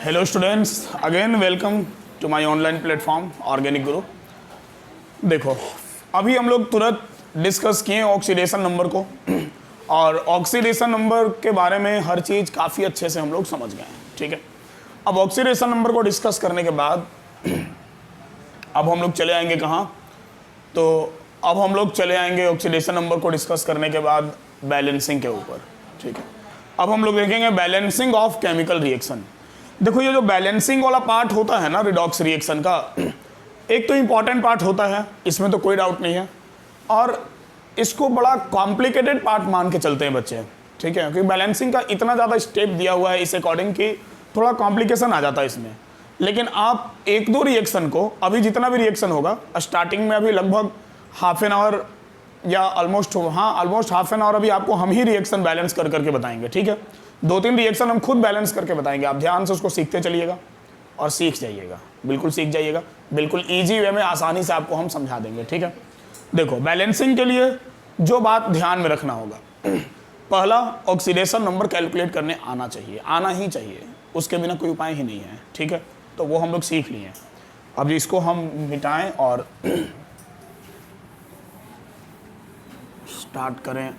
Hello students, again welcome to my online platform Organic Guru. देखो, अभी हम लोग तुरंत डिस्कस किए ऑक्सीडेशन नंबर को और ऑक्सीडेशन नंबर के बारे में हर चीज़ काफ़ी अच्छे से हम लोग समझ गए हैं। ठीक है, अब ऑक्सीडेशन नंबर को डिस्कस करने के बाद अब हम लोग चले आएंगे कहाँ? तो अब हम लोग चले आएंगे ऑक्सीडेशन नंबर को डिस्कस करने के बाद बैलेंसिंग के ऊपर। ठीक है, अब हम लोग देखेंगे बैलेंसिंग ऑफ केमिकल रिएक्शन। देखो, ये जो बैलेंसिंग वाला पार्ट होता है ना रिडॉक्स रिएक्शन का, एक तो इम्पॉर्टेंट पार्ट होता है, इसमें तो कोई डाउट नहीं है, और इसको बड़ा कॉम्प्लिकेटेड पार्ट मान के चलते हैं बच्चे। ठीक है, क्योंकि बैलेंसिंग का इतना ज़्यादा स्टेप दिया हुआ है इस अकॉर्डिंग कि थोड़ा कॉम्प्लिकेशन आ जाता है इसमें। लेकिन आप एक दो रिएक्शन को, अभी जितना भी रिएक्शन होगा स्टार्टिंग में, अभी लगभग हाफ एन आवर या ऑलमोस्ट हाफ एन आवर अभी आपको हम ही रिएक्शन बैलेंस कर करके बताएंगे। ठीक है, दो तीन रिएक्शन हम खुद बैलेंस करके बताएंगे, आप ध्यान से उसको सीखते चलिएगा और सीख जाइएगा, बिल्कुल सीख जाइएगा, बिल्कुल ईजी वे में आसानी से आपको हम समझा देंगे। ठीक है, देखो बैलेंसिंग के लिए जो बात ध्यान में रखना होगा, पहला ऑक्सीडेशन नंबर कैलकुलेट करने आना चाहिए, आना ही चाहिए, उसके बिना कोई उपाय ही नहीं है। ठीक है, तो वो हम लोग सीख लिए। अब इसको हम मिटाएं और स्टार्ट करें।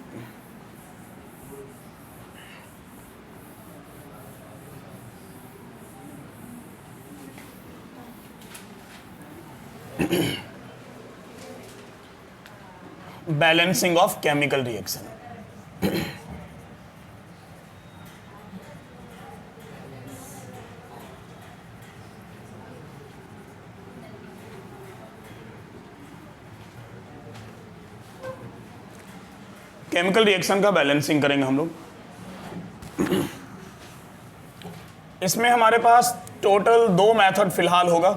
Balancing of chemical reaction. Chemical reaction का बैलेंसिंग करेंगे हम लोग। इसमें हमारे पास टोटल दो मेथड फिलहाल होगा।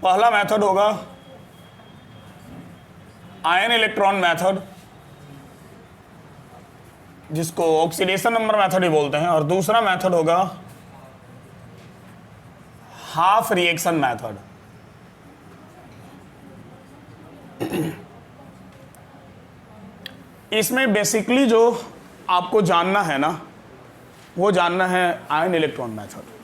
पहला मेथड होगा आयन इलेक्ट्रॉन मेथड, जिसको ऑक्सीडेशन नंबर मेथड ही बोलते हैं, और दूसरा मेथड होगा हाफ रिएक्शन मेथड। इसमें बेसिकली जो आपको जानना है ना, वो जानना है आयन इलेक्ट्रॉन मेथड।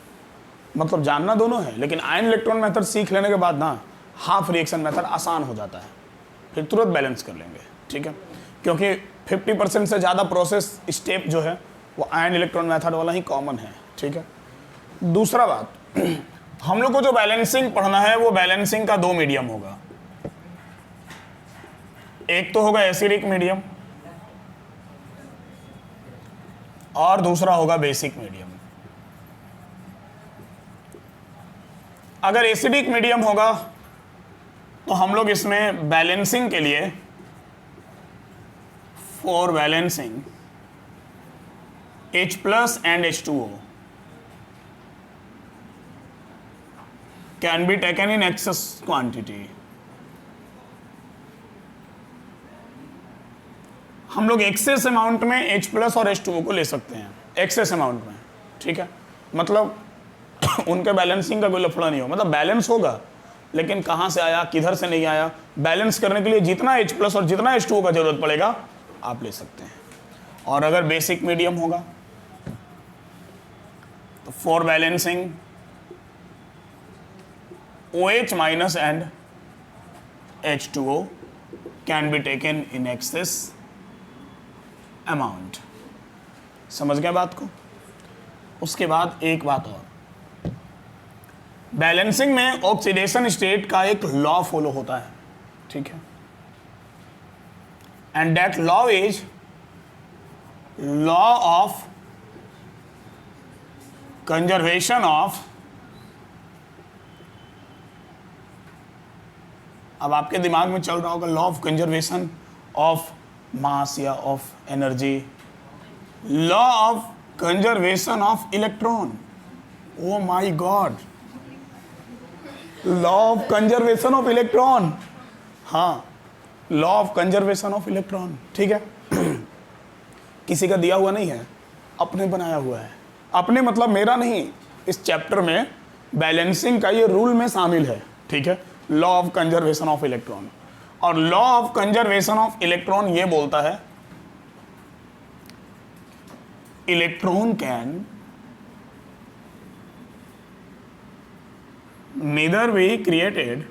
मतलब जानना दोनों है, लेकिन आयन इलेक्ट्रॉन मेथड सीख लेने के बाद ना हाफ रिएक्शन मेथड आसान हो जाता है, फिर तुरंत बैलेंस कर लेंगे। ठीक है, क्योंकि 50% से ज़्यादा प्रोसेस स्टेप जो है वो आयन इलेक्ट्रॉन मेथड वाला ही कॉमन है। ठीक है, दूसरा बात, हम लोग को जो बैलेंसिंग पढ़ना है वो बैलेंसिंग का दो मीडियम होगा। एक तो होगा एसिडिक मीडियम और दूसरा होगा बेसिक मीडियम। अगर एसिडिक मीडियम होगा तो हम लोग इसमें बैलेंसिंग के लिए for balancing H+ and H2O can be taken in axis quantity. हम लोग एक्सेस अमाउंट में H+ और H2O को ले सकते हैं, एक्सेस अमाउंट में। ठीक है, मतलब उनके बैलेंसिंग का कोई लफड़ा नहीं हो, मतलब बैलेंस होगा, लेकिन कहाँ से आया किधर से नहीं आया, बैलेंस करने के लिए जितना H+ और जितना H2O का जरूरत पड़ेगा आप ले सकते हैं। और अगर बेसिक मीडियम होगा तो for balancing OH- and H2O can be taken in excess amount. समझ गए बात को? उसके बाद एक बात और, बैलेंसिंग में ऑक्सीडेशन स्टेट का एक लॉ फॉलो होता है। ठीक है, and that law is law of conservation of, अब आपके दिमाग में चल रहा होगा law of conservation of mass या of energy, law of conservation of electron. Oh my God, law of conservation of electron. हाँ, law of conservation of electron. ठीक है, किसी का दिया हुआ नहीं है, अपने बनाया हुआ है। अपने मतलब मेरा नहीं, इस चैप्टर में बैलेंसिंग का ये रूल में शामिल है। ठीक है, law of conservation of electron. और law of conservation of electron ये बोलता है electron can neither be created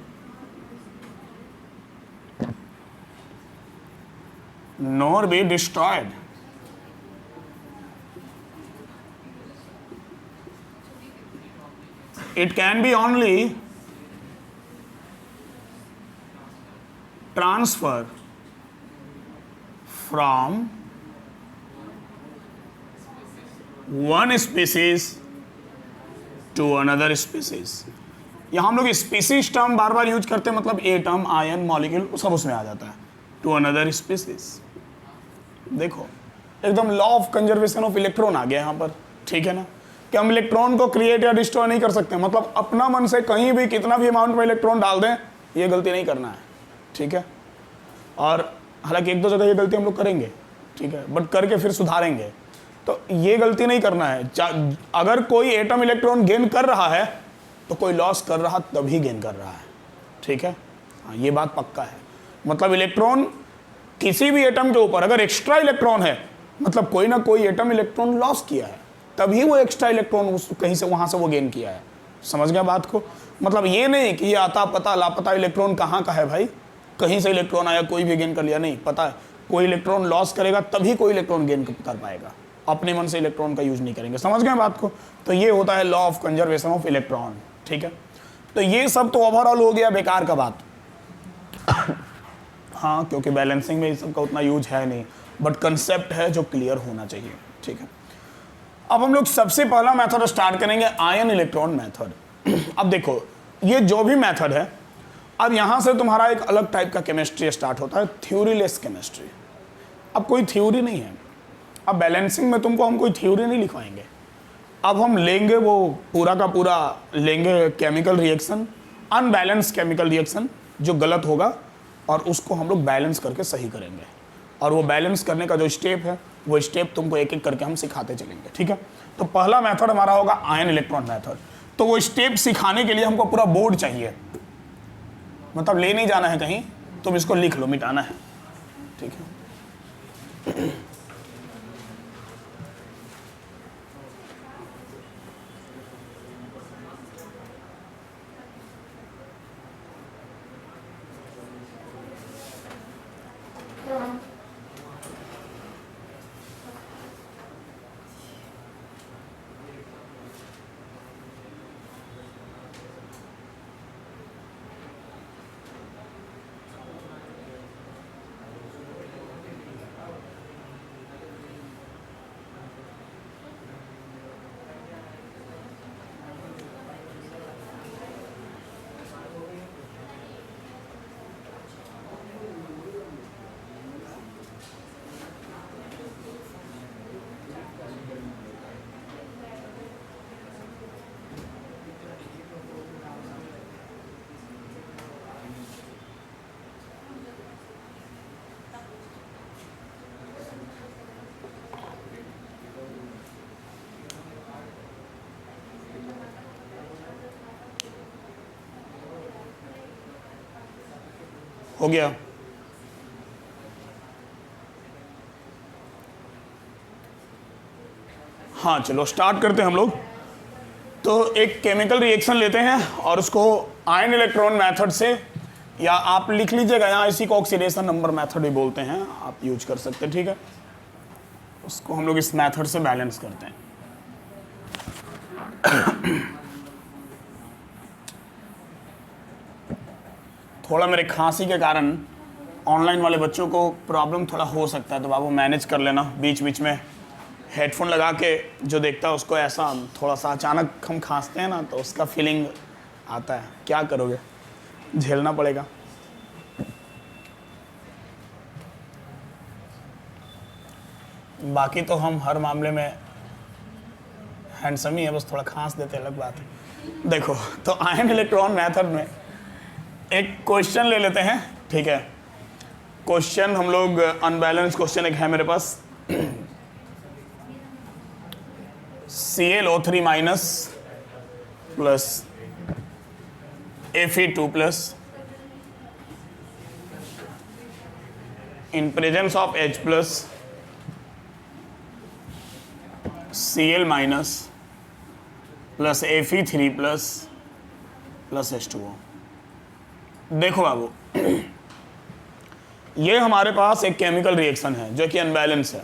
nor be destroyed. It can be only transfer from one species to another species. यहाँ हम लोग स्पीसीज टर्म बार बार use करते हैं, मतलब ए टर्म, आयन, मॉलिक्यूल, सब उसमें आ जाता है. To another species. देखो एकदम law of conservation of electron आ गया यहाँ पर, ठीक है ना, कि हम इलेक्ट्रॉन को क्रिएट या डिस्ट्रॉय नहीं कर सकते. मतलब अपना मन से कहीं भी कितना भी अमाउंट में इलेक्ट्रॉन डाल दें, ये गलती नहीं करना है, ठीक है. और हालांकि एक दो जगह ये गलती हम लोग करेंगे, ठीक है, बट करके फिर सुधारेंगे. तो ये गलती नहीं करना है. अगर कोई एटम इलेक्ट्रॉन गेन कर रहा है तो कोई लॉस कर रहा तभी गेन कर रहा है, ठीक है. हाँ, ये बात पक्का है. मतलब इलेक्ट्रॉन किसी भी एटम के ऊपर अगर एक्स्ट्रा इलेक्ट्रॉन है, मतलब कोई ना कोई एटम इलेक्ट्रॉन लॉस किया है, तभी वो एक्स्ट्रा इलेक्ट्रॉन कहीं से वहां से वो गेन किया है. समझ गया बात को. मतलब ये नहीं कि ये आता पता लापता इलेक्ट्रॉन कहाँ का है भाई, कहीं से इलेक्ट्रॉन आया कोई भी गेन कर लिया. नहीं, पता है कोई इलेक्ट्रॉन लॉस करेगा तभी कोई इलेक्ट्रॉन गेन कर पाएगा. अपने मन से इलेक्ट्रॉन का यूज नहीं करेंगे. समझ गए बात को. तो ये होता है law of conservation of electron, ठीक है. तो ये सब तो ओवरऑल हो गया बेकार का बात. हाँ, क्योंकि बैलेंसिंग में इस सब का उतना यूज है नहीं, बट कंसेप्ट है जो क्लियर होना चाहिए, ठीक है. अब हम लोग सबसे पहला मेथड स्टार्ट करेंगे, आयन इलेक्ट्रॉन मेथड. अब देखो ये जो भी मेथड है, अब यहां से तुम्हारा एक अलग टाइप का केमिस्ट्री स्टार्ट होता है, थ्योरीलेस केमिस्ट्री. अब कोई थ्योरी नहीं है. अब बैलेंसिंग में तुमको हम कोई थ्योरी नहीं लिखवाएंगे. अब हम लेंगे वो पूरा का पूरा लेंगे chemical reaction, unbalance chemical reaction जो गलत होगा, और उसको हम लोग बैलेंस करके सही करेंगे. और वो बैलेंस करने का जो स्टेप है, वो स्टेप तुमको एक एक करके हम सिखाते चलेंगे, ठीक है. तो पहला मेथड हमारा होगा आयन इलेक्ट्रॉन मेथड. तो वो स्टेप सिखाने के लिए हमको पूरा बोर्ड चाहिए. मतलब ले नहीं जाना है कहीं, तुम इसको लिख लो, मिटाना है, ठीक है. हो गया. हाँ चलो स्टार्ट करते हैं हम लोग. तो एक केमिकल रिएक्शन लेते हैं और उसको आयन इलेक्ट्रॉन मेथड से, या आप लिख लीजिएगा यहाँ, इसी को ऑक्सीडेशन नंबर मेथड भी बोलते हैं, आप यूज कर सकते हैं, ठीक है. उसको हम लोग इस मेथड से बैलेंस करते हैं. थोड़ा मेरे खांसी के कारण ऑनलाइन वाले बच्चों को प्रॉब्लम थोड़ा हो सकता है, तो बाबू मैनेज कर लेना. बीच बीच में हेडफोन लगा के जो देखता है उसको ऐसा थोड़ा सा अचानक हम खांसते हैं ना, तो उसका फीलिंग आता है. क्या करोगे, झेलना पड़ेगा. बाकी तो हम हर मामले में हैंडसम ही है, बस थोड़ा खांस देते अलग बात है. देखो तो आयन इलेक्ट्रॉन मेथड में एक क्वेश्चन ले लेते हैं, ठीक है. क्वेश्चन हम लोग अनबैलेंस क्वेश्चन एक है मेरे पास. ClO3 minus plus Fe2 plus in presence of H plus Cl minus plus Fe3 plus plus H2O। देखो बाबू, ये हमारे पास एक केमिकल रिएक्शन है जो कि अनबैलेंस है।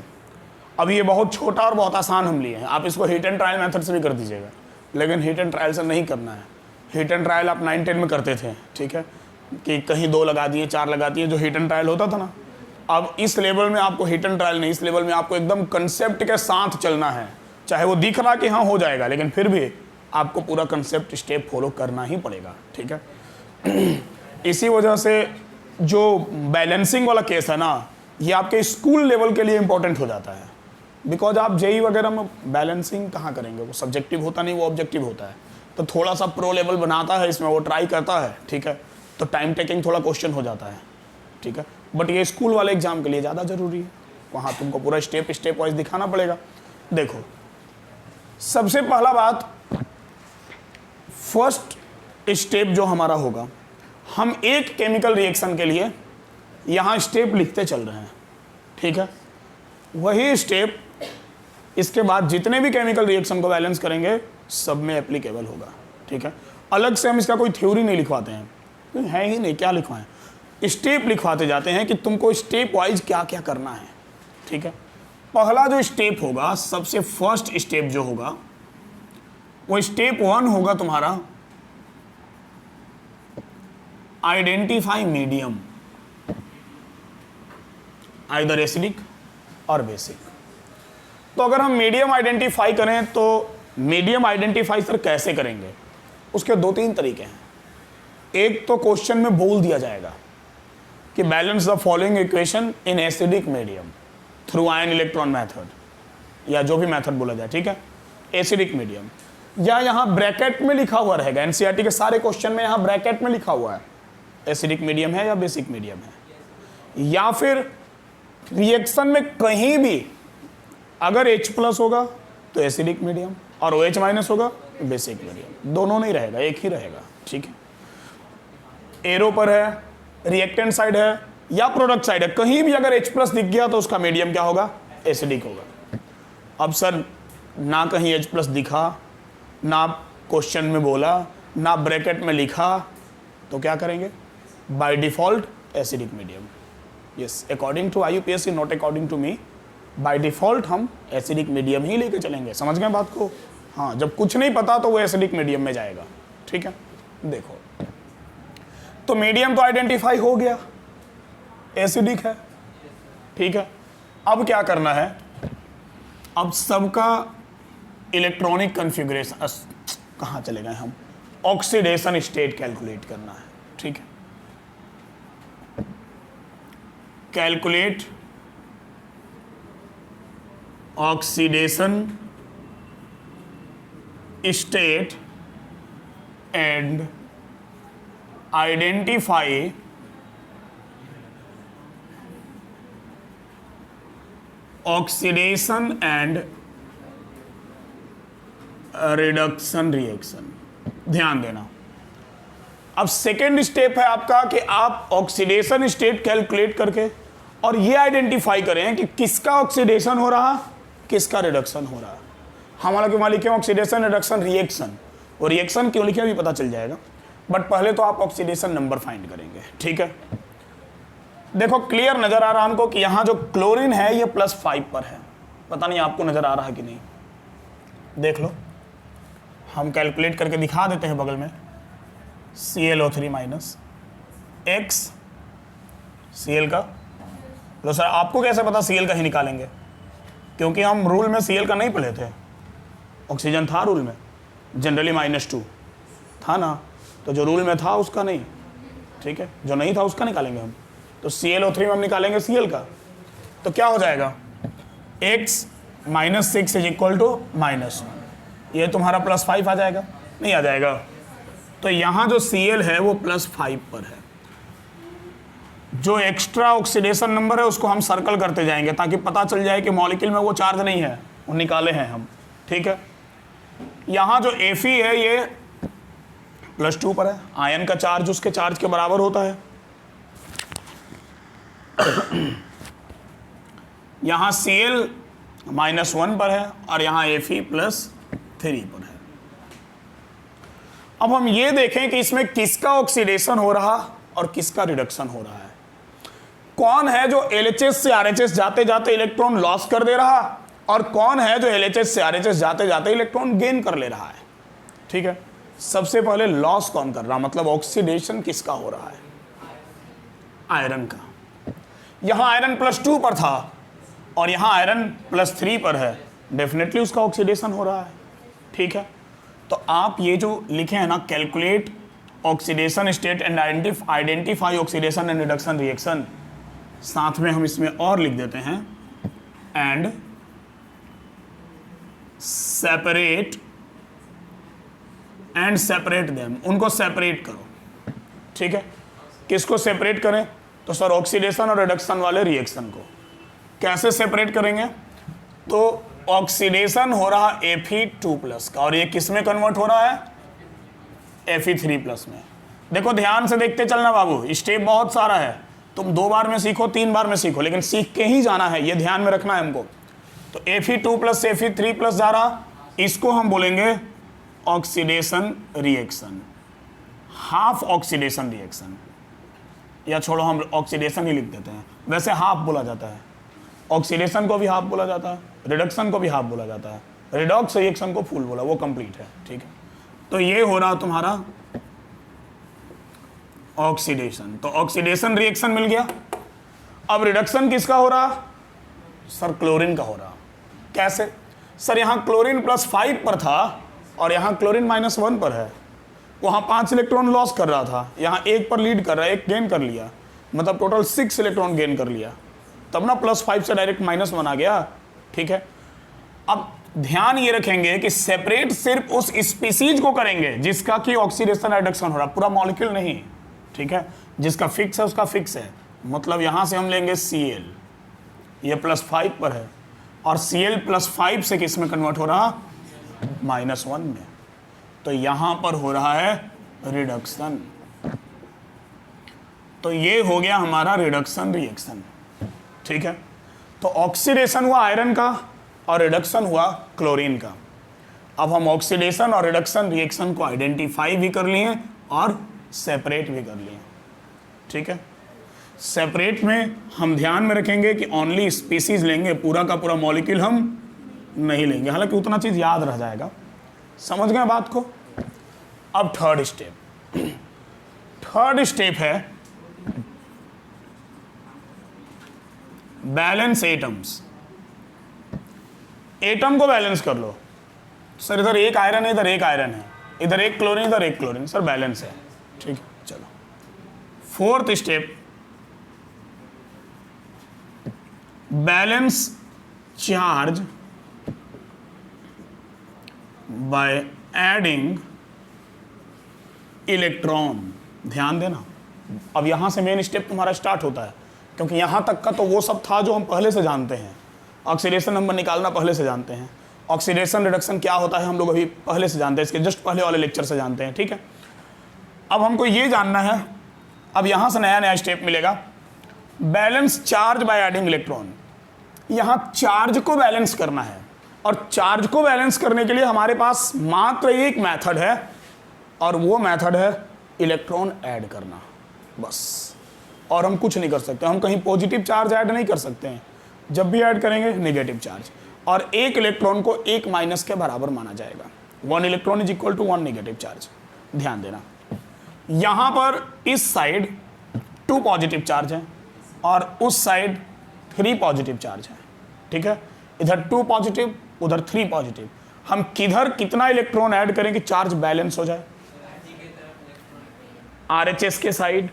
अब ये बहुत छोटा और बहुत आसान हम लिए हैं, आप इसको हीट एंड ट्रायल मेथड से भी कर दीजिएगा, लेकिन हीट एंड ट्रायल से नहीं करना है। हीट एंड ट्रायल आप 9-10 में करते थे, ठीक है, कि कहीं 2 लगा दिए, 4 लगा दिए, जो हीट एंड ट्रायल होता था ना। अब इस लेवल में आपको हीट एंड ट्रायल नहीं, इस लेवल में आपको एकदम कंसेप्ट के साथ चलना है। चाहे वो दिख रहा कि हाँ हो जाएगा, लेकिन फिर भी आपको पूरा कंसेप्ट स्टेप फॉलो करना ही पड़ेगा, ठीक है। इसी वजह से जो बैलेंसिंग वाला केस है ना, ये आपके स्कूल लेवल के लिए इंपॉर्टेंट हो जाता है। बिकॉज आप जेई वगैरह में बैलेंसिंग कहाँ करेंगे, वो सब्जेक्टिव होता नहीं, वो ऑब्जेक्टिव होता है। तो थोड़ा सा प्रो लेवल बनाता है इसमें, वो ट्राई करता है, ठीक है, तो टाइम टेकिंग थोड़ा क्वेश्चन हो जाता है, ठीक है। बट ये स्कूल वाले एग्जाम के लिए ज़्यादा जरूरी है, वहाँ तुमको पूरा स्टेप वाइज दिखाना पड़ेगा। देखो, सबसे पहला बात, फर्स्ट स्टेप जो हमारा होगा, हम एक केमिकल रिएक्शन के लिए यहाँ स्टेप लिखते चल रहे हैं, ठीक है। वही स्टेप इसके बाद जितने भी केमिकल रिएक्शन को बैलेंस करेंगे सब में एप्लीकेबल होगा, ठीक है। अलग से हम इसका कोई थ्योरी नहीं लिखवाते हैं, तो है ही नहीं, क्या लिखवाएं, स्टेप लिखवाते जाते हैं कि तुमको स्टेप वाइज क्या क्या करना है, ठीक है। पहला जो स्टेप होगा, सबसे फर्स्ट स्टेप जो होगा, वो स्टेप 1 होगा तुम्हारा आइडेंटिफाई मीडियम, आइदर एसिडिक और बेसिक। तो अगर हम मीडियम आइडेंटिफाई करें तो मीडियम आइडेंटिफाई सर कैसे करेंगे, उसके 2-3 तरीके हैं। एक तो क्वेश्चन में बोल दिया जाएगा कि balance the following equation in acidic medium through ion electron method, या जो भी मेथड बोला जाए, ठीक है, एसिडिक मीडियम। या यहाँ ब्रैकेट में लिखा हुआ रहेगा, एनसीईआरटी के सारे क्वेश्चन में यहाँ ब्रैकेट में लिखा हुआ है एसिडिक मीडियम है या बेसिक मीडियम है। या फिर रिएक्शन में कहीं भी अगर H+ होगा तो एसिडिक मीडियम, और OH- होगा बेसिक मीडियम, दोनों नहीं रहेगा, एक ही रहेगा, ठीक है। एरो पर है, रिएक्टेंट साइड है या प्रोडक्ट साइड है, कहीं भी अगर H+ दिख गया तो उसका मीडियम क्या होगा, एसिडिक होगा। अब सर ना कहीं H+ दिखा, ना क्वेश्चन में बोला, ना ब्रैकेट में लिखा, तो क्या करेंगे, by default acidic medium. Yes, according to IUPAC, not according to me, by default हम एसिडिक मीडियम ही लेके चलेंगे। समझ गए बात को? हाँ, जब कुछ नहीं पता तो वो एसिडिक मीडियम में जाएगा, ठीक है। देखो, तो मीडियम तो आइडेंटिफाई हो गया, एसिडिक है, ठीक है। अब क्या करना है, अब सबका इलेक्ट्रॉनिक कन्फिग्रेशन, कहाँ चले गए हम, ऑक्सीडेशन स्टेट कैलकुलेट करना है, ठीक है। Calculate oxidation state and identify oxidation and reduction reaction. ध्यान देना, अब सेकेंड स्टेप है आपका कि आप ऑक्सीडेशन स्टेट कैलकुलेट करके और ये आइडेंटिफाई करें कि किसका ऑक्सीडेशन हो रहा, किसका रिडक्शन हो रहा। हमारा क्यों लिखे ऑक्सीडेशन रिडक्शन रिएक्शन, और रिएक्शन क्यों लिखे अभी पता चल जाएगा, बट पहले तो आप ऑक्सीडेशन नंबर फाइंड करेंगे, ठीक है। देखो, क्लियर नजर आ रहा हमको कि यहाँ जो क्लोरीन है ये +5 पर है, पता नहीं आपको नजर आ रहा है कि नहीं, देख लो, हम कैलकुलेट करके दिखा देते हैं बगल में। ClO3- X Cl का, लो सर आपको कैसे पता Cl का ही निकालेंगे, क्योंकि हम रूल में Cl का नहीं पढ़े थे, ऑक्सीजन था रूल में, जनरली -2 था ना, तो जो रूल में था उसका नहीं, ठीक है, जो नहीं था उसका निकालेंगे हम। तो ClO3 में हम निकालेंगे Cl का, तो क्या हो जाएगा, X - 6 = -1, ये तुम्हारा +5 आ जाएगा, नहीं आ जाएगा। तो यहाँ जो Cl है वो +5 पर है, जो एक्स्ट्रा ऑक्सीडेशन नंबर है उसको हम सर्कल करते जाएंगे ताकि पता चल जाए कि मॉलिक्यूल में वो चार्ज नहीं है, वो निकाले हैं हम, ठीक है। यहाँ जो Fe है ये +2 पर है, आयन का चार्ज उसके चार्ज के बराबर होता है। यहाँ Cl -1 पर है और यहाँ Fe +3 पर है। अब हम ये देखें कि इसमें किसका ऑक्सीडेशन हो रहा और किसका रिडक्शन हो रहा है। कौन है जो LHS से RHS जाते जाते इलेक्ट्रॉन लॉस कर दे रहा और कौन है जो LHS से RHS जाते जाते इलेक्ट्रॉन गेन कर ले रहा है। ठीक है, सबसे पहले लॉस कौन कर रहा, मतलब ऑक्सीडेशन किसका हो रहा है? आयरन का। यहां आयरन +2 पर था और यहां आयरन +3 पर है, डेफिनेटली उसका ऑक्सीडेशन हो रहा है। ठीक है, तो आप ये जो लिखे हैं ना, calculate oxidation state and identify oxidation and reduction reaction, साथ में हम इसमें और लिख देते हैं एंड सेपरेट देम, उनको सेपरेट करो। ठीक है, किसको सेपरेट करें? तो सर ऑक्सीडेशन और रिडक्शन वाले रिएक्शन को। कैसे सेपरेट करेंगे? तो ऑक्सीडेशन हो रहा Fe2+ का और ये किस में कन्वर्ट हो रहा है? Fe3+ में। देखो ध्यान से देखते चलना बाबू, स्टेप बहुत सारा है, तुम 2 बार में सीखो 3 बार में सीखो, लेकिन सीख के ही जाना है, ये ध्यान में रखना है हमको। तो Fe2+ से Fe3+ जा रहा, इसको हम बोलेंगे oxidation reaction, half oxidation reaction, या छोड़ो हम ऑक्सीडेशन ही लिख देते हैं, वैसे हाफ बोला जाता है। ऑक्सीडेशन को भी हाफ बोला जाता है, रिडक्शन को भी हाफ बोला जाता है, रिडॉक्स रिएक्शन को फुल बोला, वो कंप्लीट है। ठीक है, तो ये हो रहा तुम्हारा ऑक्सीडेशन। तो ऑक्सीडेशन रिएक्शन मिल गया। अब रिडक्शन किसका हो रहा? सर क्लोरीन का हो रहा। कैसे? सर यहाँ क्लोरीन +5 पर था और यहाँ क्लोरीन -1 पर है। वहाँ 5 इलेक्ट्रॉन लॉस कर रहा था, यहाँ 1 पर लीड कर रहा है, 1 गेन कर लिया, मतलब टोटल 6 इलेक्ट्रॉन गेन कर लिया, तब ना +5 से डायरेक्ट -1 आ गया। ठीक है, अब ध्यान ये रखेंगे कि सेपरेट सिर्फ उस स्पीसीज को करेंगे जिसका कि ऑक्सीडेशन रिडक्शन हो रहा, पूरा मॉलिक्यूल नहीं। ठीक है, जिसका फिक्स है उसका फिक्स है, मतलब यहां से हम लेंगे Cl, ये +5 पर है और Cl +5 से किस में कन्वर्ट हो रहा? -1 में। तो यहां पर हो रहा है रिडक्शन। तो ये हो गया हमारा रिडक्शन रिएक्शन। ठीक है, तो ऑक्सीडेशन हुआ आयरन का और रिडक्शन हुआ क्लोरीन का। अब हम ऑक्सीडेशन और रिडक्शन रिएक्शन को आइडेंटिफाई भी कर लिए और सेपरेट भी कर लिए। ठीक है, सेपरेट में हम ध्यान में रखेंगे कि ओनली स्पीसीज लेंगे, पूरा का पूरा मॉलिक्यूल हम नहीं लेंगे, हालांकि उतना चीज याद रह जाएगा। समझ गए बात को? अब थर्ड स्टेप है बैलेंस एटम्स। एटम को बैलेंस कर लो। सर इधर एक आयरन है, इधर एक आयरन है, इधर एक क्लोरीन, इधर एक क्लोरीन, सर बैलेंस है। ठीक है, चलो fourth step, balance charge by adding electron. ध्यान देना, अब यहां से मेन स्टेप तुम्हारा स्टार्ट होता है, क्योंकि यहां तक का तो वो सब था जो हम पहले से जानते हैं। ऑक्सीडेशन नंबर निकालना पहले से जानते हैं, ऑक्सीडेशन रिडक्शन क्या होता है हम लोग अभी पहले से जानते हैं, इसके जस्ट पहले वाले लेक्चर से जानते हैं। ठीक है, अब हमको ये जानना है, अब यहां से नया नया स्टेप मिलेगा, balance charge by adding electron. यहां चार्ज को बैलेंस करना है और चार्ज को बैलेंस करने के लिए हमारे पास मात्र एक मेथड है और वो मेथड है इलेक्ट्रॉन ऐड करना, बस। और हम कुछ नहीं कर सकते, हम कहीं पॉजिटिव चार्ज ऐड नहीं कर सकते हैं, जब भी ऐड करेंगे नेगेटिव चार्ज, और एक इलेक्ट्रॉन को एक माइनस के बराबर माना जाएगा। 1 electron is equal to 1 negative charge. ध्यान देना, यहां पर इस साइड 2 पॉजिटिव चार्ज है और उस साइड 3 पॉजिटिव चार्ज है। ठीक है, इधर 2 पॉजिटिव, उधर 3 पॉजिटिव। हम किधर कितना इलेक्ट्रॉन ऐड करें कि चार्ज बैलेंस हो जाए? RHS के साइड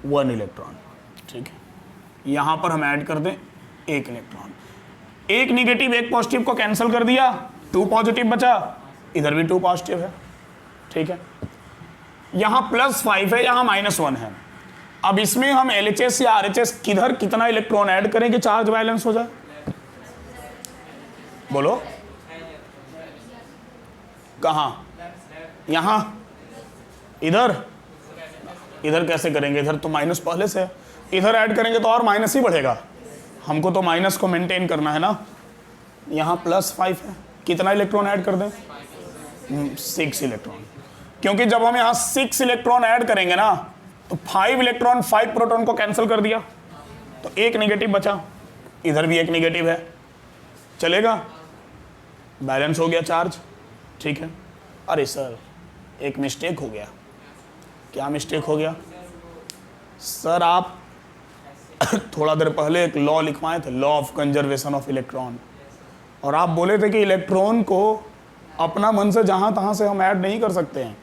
1 इलेक्ट्रॉन। ठीक है, यहां पर हम ऐड कर दें 1 इलेक्ट्रॉन, एक निगेटिव एक पॉजिटिव को कैंसिल कर दिया, 2 पॉजिटिव बचा, इधर भी 2 पॉजिटिव है। ठीक है, यहां +5 है, यहां -1 है। अब इसमें हम LHS या RHS किधर कितना इलेक्ट्रॉन ऐड करें कि चार्ज बैलेंस हो जाए? बोलो कहां? यहां, इधर? इधर कैसे करेंगे? इधर तो माइनस पहले से है, इधर ऐड करेंगे तो और माइनस ही बढ़ेगा, हमको तो माइनस को मेंटेन करना है ना। यहां +5 है, कितना इलेक्ट्रॉन ऐड कर दें? 6 इलेक्ट्रॉन। क्योंकि जब हम यहां 6 इलेक्ट्रॉन ऐड करेंगे ना, तो 5 इलेक्ट्रॉन 5 प्रोटॉन को कैंसिल कर दिया, तो एक नेगेटिव बचा, इधर भी एक नेगेटिव है, चलेगा, बैलेंस हो गया चार्ज। ठीक है। अरे सर एक मिस्टेक हो गया। क्या मिस्टेक हो गया सर? आप थोड़ा देर पहले एक लॉ लिखवाए थे, law of conservation of electron, और आप बोले थे कि इलेक्ट्रॉन को अपना मन से जहां तहां से हम ऐड नहीं कर सकते हैं।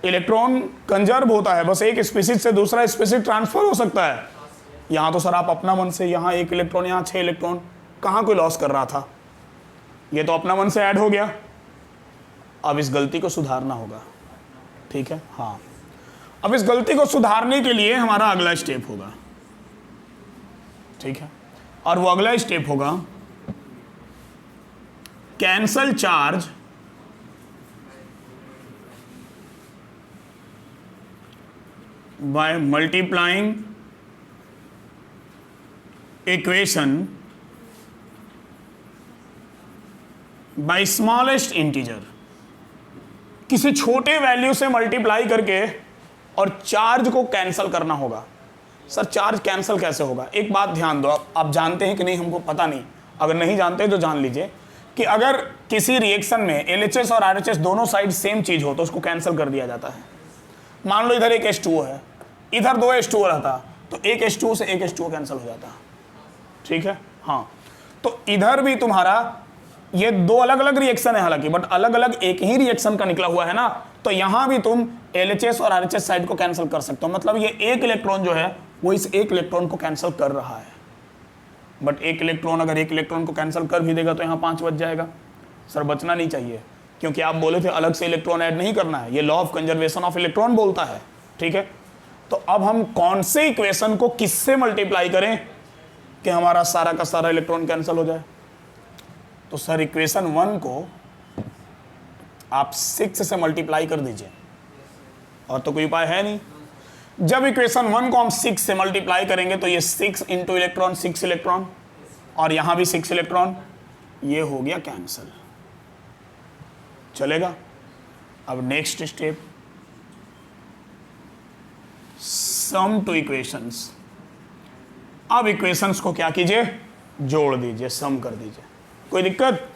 इलेक्ट्रॉन कंजर्व होता है, बस एक स्पीसीज से दूसरा स्पीसीज ट्रांसफर हो सकता है। यहाँ तो सर आप अपना मन से, यहाँ 1 इलेक्ट्रॉन, यहाँ 6 इलेक्ट्रॉन, कहाँ कोई लॉस कर रहा था? ये तो अपना मन से ऐड हो गया। अब इस गलती को सुधारना होगा। ठीक है, हाँ। अब इस गलती को सुधारने के लिए हमारा अगला स्टेप होगा। ठीक है, और वो अगला स्टेप होगा cancel charge by multiplying equation by smallest integer. किसी छोटे वैल्यू से मल्टीप्लाई करके और चार्ज को कैंसिल करना होगा। सर चार्ज कैंसिल कैसे होगा? एक बात ध्यान दो, आप जानते हैं कि नहीं हमको पता नहीं, अगर नहीं जानते तो जान लीजिए कि अगर किसी रिएक्शन में LHS और RHS दोनों साइड सेम चीज हो तो उसको कैंसिल कर दिया जाता है। मान लो इधर एक H2O है, इधर 2 H2O रहता, तो एक H2O से एक H2O कैंसिल हो जाता। ठीक है, हाँ। तो इधर भी तुम्हारा ये 2 अलग अलग रिएक्शन है हालांकि, बट अलग अलग एक ही रिएक्शन का निकला हुआ है ना, तो यहां भी तुम LHS और RHS साइड को कैंसिल कर सकते हो। मतलब ये एक इलेक्ट्रॉन जो है वो इस एक इलेक्ट्रॉन को कैंसिल कर रहा है। बट एक इलेक्ट्रॉन अगर एक इलेक्ट्रॉन को कैंसिल कर भी देगा तो यहाँ 5 बच जाएगा। सर बचना नहीं चाहिए, क्योंकि आप बोले थे अलग से इलेक्ट्रॉन ऐड नहीं करना है, ये law of conservation of electron बोलता है। ठीक है, तो अब हम कौन से इक्वेशन को किससे मल्टीप्लाई करें कि हमारा सारा का सारा इलेक्ट्रॉन कैंसिल हो जाए? तो सर इक्वेशन 1 को आप 6 से मल्टीप्लाई कर दीजिए, और तो कोई उपाय है नहीं। जब इक्वेशन 1 को हम 6 से मल्टीप्लाई करेंगे तो ये 6 इंटू इलेक्ट्रॉन 6 इलेक्ट्रॉन, और यहां भी 6 इलेक्ट्रॉन, ये हो गया कैंसिल, चलेगा। अब नेक्स्ट स्टेप, सम टू इक्वेशंस। अब इक्वेशंस को क्या कीजिए, जोड़ दीजिए, सम कर दीजिए, कोई दिक्कत?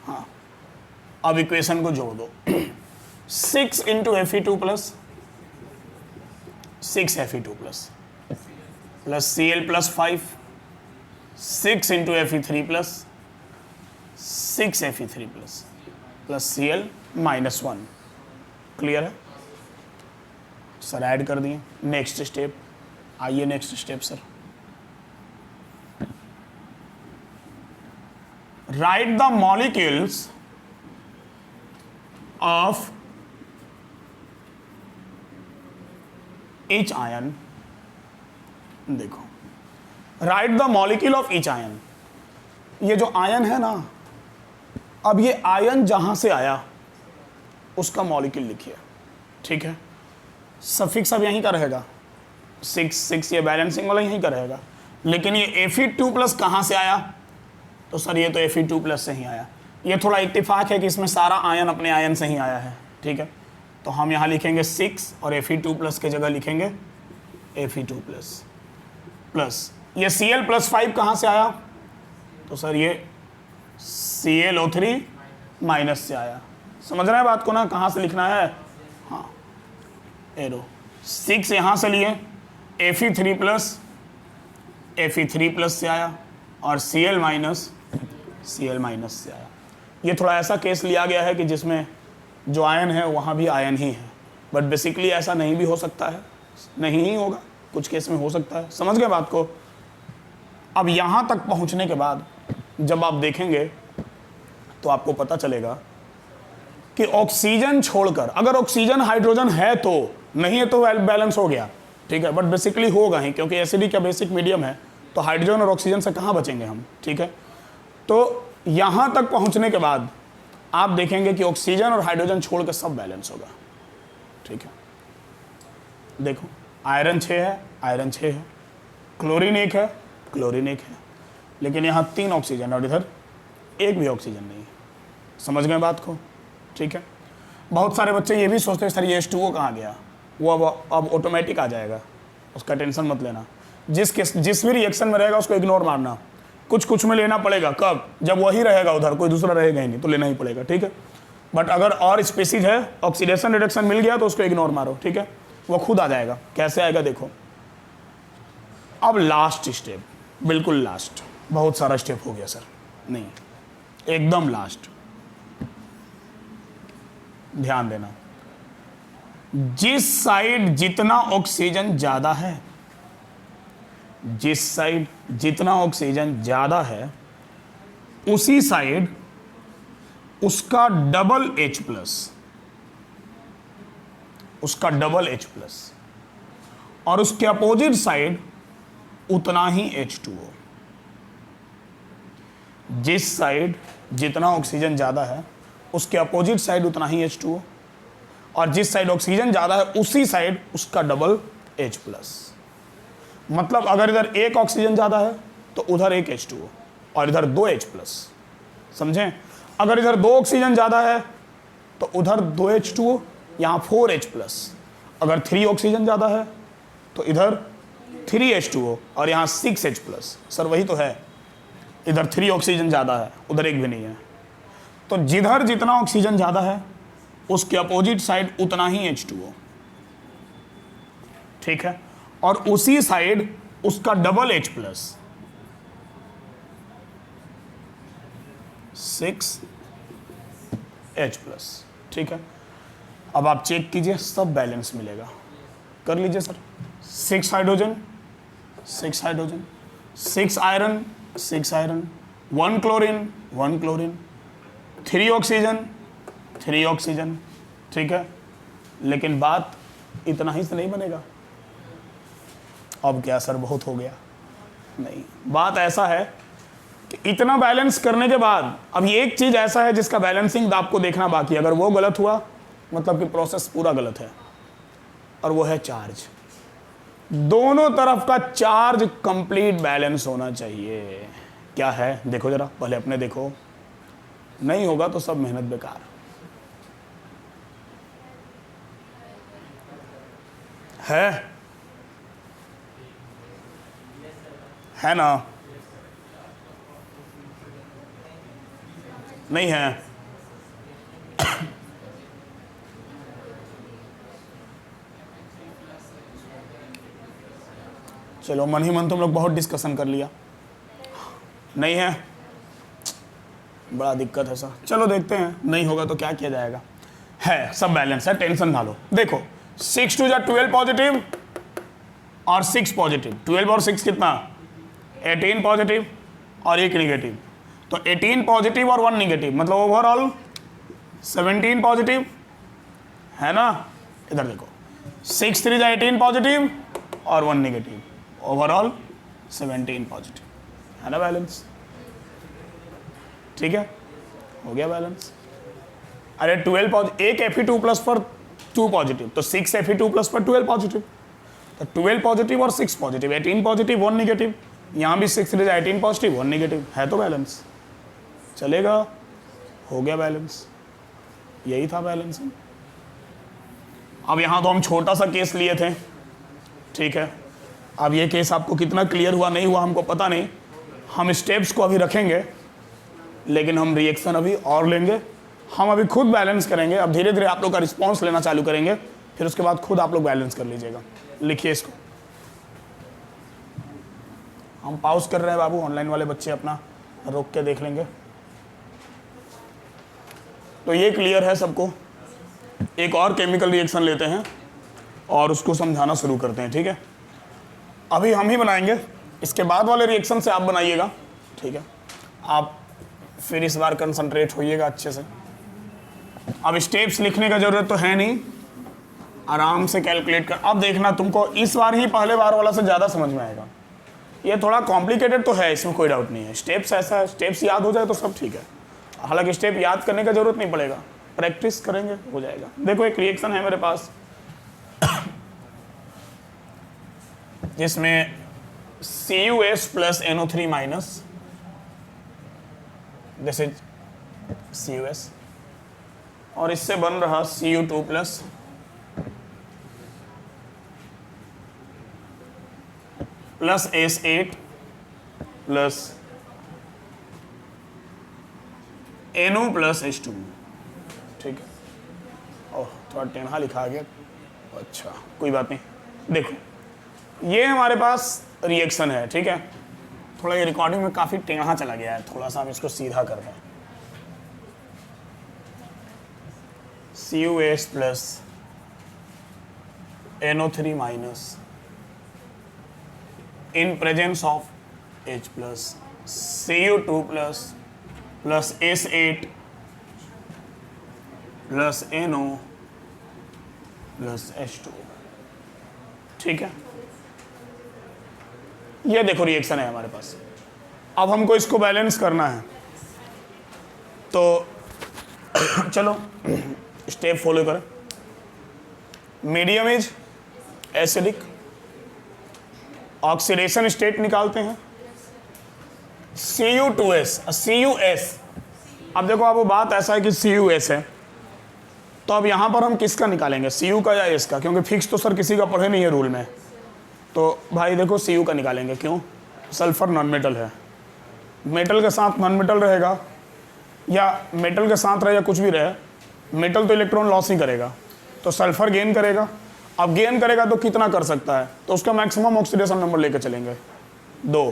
हाँ। अब इक्वेशन को जोड़ दो। 6 into Fe2 plus 6 Fe2 plus Cl plus 5, 6 into Fe3 plus 6 Fe3 plus Cl minus 1। Clear है सर? ऐड कर दिए। नेक्स्ट स्टेप, आइए next step sir. Right the molecules of each ion. देखो, right the molecule of each ion. ये जो ion है ना, अब ये आयन जहां से आया उसका मॉलिक्यूल लिखिए। ठीक है, सफिक्स अब यहीं का रहेगा, 6 ये बैलेंसिंग वाला यहीं का रहेगा। लेकिन ये Fe2 प्लस कहां से आया? तो सर ये तो Fe2 प्लस से ही आया। ये थोड़ा इत्तेफाक है कि इसमें सारा आयन अपने आयन से ही आया है। ठीक है, तो हम यहाँ लिखेंगे 6 और Fe2 प्लस के जगह लिखेंगे Fe2 प्लस ये Cl प्लस 5 कहाँ से आया? तो सर ये ClO3 माइनस से आया। समझ रहे हैं बात को ना, कहाँ से लिखना है? हाँ, एरो 6 यहाँ से लिए, Fe3 प्लस से आया, और Cl माइनस से आया। ये थोड़ा ऐसा केस लिया गया है कि जिसमें जो आयन है वहाँ भी आयन ही है, बट बेसिकली ऐसा नहीं भी हो सकता है, नहीं ही होगा, कुछ केस में हो सकता है। समझ गए बात को? अब यहाँ तक पहुँचने के बाद जब आप देखेंगे तो आपको पता चलेगा कि ऑक्सीजन छोड़कर, अगर ऑक्सीजन हाइड्रोजन है तो, नहीं है तो बैलेंस हो गया। ठीक है, बट बेसिकली होगा ही, क्योंकि एसिडिक का बेसिक मीडियम है, तो हाइड्रोजन और ऑक्सीजन से कहाँ बचेंगे हम? ठीक है, तो यहाँ तक पहुँचने के बाद आप देखेंगे कि ऑक्सीजन और हाइड्रोजन छोड़ के सब बैलेंस होगा। ठीक है, देखो आयरन 6 है, आयरन 6 है, क्लोरीन 1 है, क्लोरीन 1 है, लेकिन यहाँ 3 ऑक्सीजन और इधर एक भी ऑक्सीजन नहीं है। समझ गए बात को? ठीक है, बहुत सारे बच्चे ये भी सोचते हैं सर ये H2O कहाँ गया, वो अब ऑटोमेटिक आ जाएगा, उसका टेंशन मत लेना। जिस भी रिएक्शन में रहेगा उसको इग्नोर मारना, कुछ में लेना पड़ेगा। कब? जब वही रहेगा उधर, कोई दूसरा रहेगा ही नहीं, तो लेना ही पड़ेगा, ठीक है। बट अगर और स्पीसीज है, ऑक्सीडेशन रिडक्शन मिल गया तो उसको इग्नोर मारो, ठीक है, वो खुद आ जाएगा। कैसे आएगा देखो। अब लास्ट स्टेप, बिल्कुल लास्ट, बहुत सारा स्टेप हो गया सर, नहीं, एकदम लास्ट, ध्यान देना। जिस साइड जितना ऑक्सीजन ज्यादा है, जिस साइड जितना ऑक्सीजन ज्यादा है उसी साइड उसका डबल H+, उसका डबल H+, और उसके अपोजिट साइड उतना ही H2O। जिस साइड जितना ऑक्सीजन ज्यादा है उसके अपोजिट साइड उतना ही H2O, और जिस साइड ऑक्सीजन ज्यादा है उसी साइड उसका डबल H+। मतलब अगर इधर एक ऑक्सीजन ज्यादा है तो उधर एक H2O और इधर 2 H+, समझें। अगर इधर 2 ऑक्सीजन ज्यादा है तो उधर 2 H2O, यहाँ 4 H+। अगर 3 ऑक्सीजन ज्यादा है तो इधर 3 H2O और यहाँ 6 H+। सर वही तो है, इधर 3 ऑक्सीजन ज्यादा है, उधर एक भी नहीं है। तो जिधर जितना ऑक्सीजन ज्यादा है उसके अपोजिट साइड उतना ही H2O, ठीक है, और उसी साइड उसका डबल H+, 6 H+, ठीक है। अब आप चेक कीजिए, सब बैलेंस मिलेगा, कर लीजिए sir. 6 hydrogen 6 hydrogen, 6 iron 6 iron, 1 chlorine 1 chlorine, 3 oxygen 3 oxygen, ठीक है। लेकिन बात इतना ही से नहीं बनेगा। अब क्या सर बहुत हो गया? नहीं, बात ऐसा है कि इतना बैलेंस करने के बाद अब ये एक चीज ऐसा है जिसका बैलेंसिंग आपको देखना बाकी है। अगर वो गलत हुआ मतलब कि प्रोसेस पूरा गलत है, और वो है चार्ज। दोनों तरफ का चार्ज कंप्लीट बैलेंस होना चाहिए। क्या है देखो जरा, पहले अपने देखो, नहीं होगा तो सब मेहनत बेकार है ना? नहीं है? चलो मन ही मन तुम लोग बहुत डिस्कशन कर लिया। नहीं है, बड़ा दिक्कत है सर। चलो देखते हैं, नहीं होगा तो क्या किया जाएगा। है, सब बैलेंस है, टेंशन ना लो। देखो 6 2 12 पॉजिटिव और 6 पॉजिटिव, 12 और 6 कितना, 18 पॉजिटिव और 1 निगेटिव। तो 18 पॉजिटिव और 1 निगेटिव, मतलब ओवरऑल 17 पॉजिटिव, है ना? इधर देखो 6 3 18 पॉजिटिव और 1 निगेटिव, ओवरऑल 17 पॉजिटिव, है ना बैलेंस? ठीक है, हो गया बैलेंस। अरे 12 पॉजिटिव, एक Fe2+ पर 2 पॉजिटिव, तो 6 Fe2+ पर 12 पॉजिटिव, तो 12 पॉजिटिव और 6 पॉजिटिव, 18 पॉजिटिव 1 निगेटिव। यहाँ भी 6 3 18 पॉजिटिव 1 निगेटिव, है तो बैलेंस, चलेगा, हो गया बैलेंस। यही था बैलेंसिंग। अब यहाँ तो हम छोटा सा केस लिए थे, ठीक है। अब ये केस आपको कितना क्लियर हुआ नहीं हुआ हमको पता नहीं, हम स्टेप्स को अभी रखेंगे, लेकिन हम रिएक्शन अभी और लेंगे। हम अभी खुद बैलेंस करेंगे, अब धीरे धीरे आप लोग का रिस्पॉन्स लेना चालू करेंगे, फिर उसके बाद खुद आप लोग बैलेंस कर लीजिएगा। लिखिए इसको, हम पॉज कर रहे हैं बाबू, ऑनलाइन वाले बच्चे अपना रोक के देख लेंगे। तो ये क्लियर है सबको। एक और केमिकल रिएक्शन लेते हैं और उसको समझाना शुरू करते हैं, ठीक है। अभी हम ही बनाएंगे, इसके बाद वाले रिएक्शन से आप बनाइएगा, ठीक है। आप फिर इस बार कंसंट्रेट होइएगा अच्छे से। अब स्टेप्स लिखने का जरूरत तो है नहीं, आराम से कैलकुलेट कर। अब देखना तुमको इस बार ही पहले बार वाला से ज़्यादा समझ में आएगा। ये थोड़ा कॉम्प्लिकेटेड तो है, इसमें कोई डाउट नहीं है। स्टेप्स ऐसा है, स्टेप्स याद हो जाए तो सब ठीक है। हालांकि स्टेप याद करने का जरूरत नहीं पड़ेगा, प्रैक्टिस करेंगे हो जाएगा। देखो एक रिएक्शन है मेरे पास जिसमें CuS + NO3-, this is CuS, और इससे बन रहा Cu2 plus S8 plus NO plus H2। ठीक है, ओह थोड़ा टेढ़ा लिखा गया, अच्छा कोई बात नहीं। देखो ये हमारे पास रिएक्शन है, ठीक है। थोड़ा ये रिकॉर्डिंग में काफ़ी टेढ़ा चला गया है, थोड़ा सा हम इसको सीधा कर दें। CuS plus NO3 minus in presence of H plus Cu2 plus S8 plus NO plus H2। ठीक है, ये देखो रिएक्शन है हमारे पास। अब हमको इसको बैलेंस करना है, तो चलो स्टेप फॉलो करें। Medium is acidic, oxidation state निकालते हैं CU2S। अब देखो, अब वो बात ऐसा है कि CUS है, तो अब यहाँ पर हम किसका निकालेंगे, Cu का या S का? क्योंकि फिक्स तो सर किसी का पढ़े नहीं है रूल में, तो भाई देखो Cu का निकालेंगे। क्यों? सल्फर नॉन मेटल है, मेटल के साथ नॉन मेटल रहेगा, या मेटल के साथ रहे या कुछ भी रहे, मेटल तो इलेक्ट्रॉन लॉस ही करेगा, तो सल्फर गेन करेगा। अब गेन करेगा तो कितना कर सकता है, तो उसका मैक्सिमम ऑक्सीडेशन नंबर लेकर चलेंगे 2